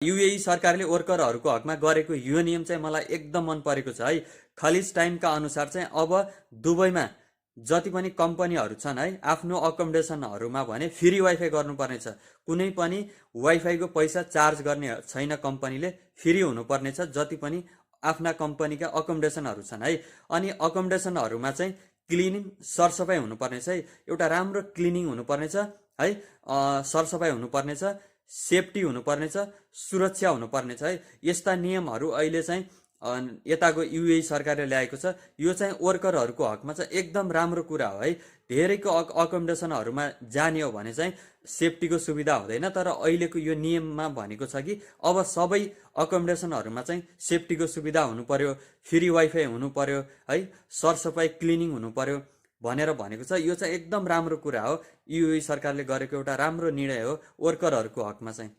UAE सरकारले वर्करहरूको हकमा गरेको यो नियम चाहिँ मलाई एकदम मन परेको छ है। खलिज टाइमका अनुसार चाहिँ अब दुबईमा जति पनि कम्पनीहरू छन् है, आफ्नो अकोमोडेसनहरूमा भने फ्री वाइफाई गर्नुपर्नेछ। कुनै पनि वाइफाईको पैसा चार्ज गर्ने छैन कम्पनीले, फ्री हुनुपर्नेछ जति पनि आफ्ना कम्पनीका अकोमोडेसनहरू छन् है। अनि अकोमोडेसनहरूमा चाहिँ क्लिनिङ सरसफाइ हुनुपर्नेछ है, एउटा राम्रो क्लिनिङ हुनुपर्नेछ है, सरसफाइ हुनुपर्नेछ, सेफ्टी हुनुपर्नेछ, सुरक्षा हुनुपर्नेछ है। यस्ता नियमहरू अहिले चाहिँ यताको युएई सरकारले ल्याएको छ। यो चाहिँ वर्करहरूको हकमा चाहिँ एकदम राम्रो कुरा हो है। धेरैको अकोमोडेसनहरूमा जाने हो भने चाहिँ सेफ्टीको सुविधा हुँदैन, तर अहिलेको यो नियममा भनेको छ कि अब सबै अकोमोडेसनहरूमा चाहिँ सेफ्टीको सुविधा हुनु पर्यो, फ्री वाइफाई हुनु पर्यो है, सरसफाइ क्लिनिङ हुनु पर्यो भनेर भनेको छ। यो चाहिँ एकदम राम्रो कुरा हो, युएई सरकारले गरेको एउटा राम्रो निर्णय हो वर्करहरूको हकमा चाहिँ।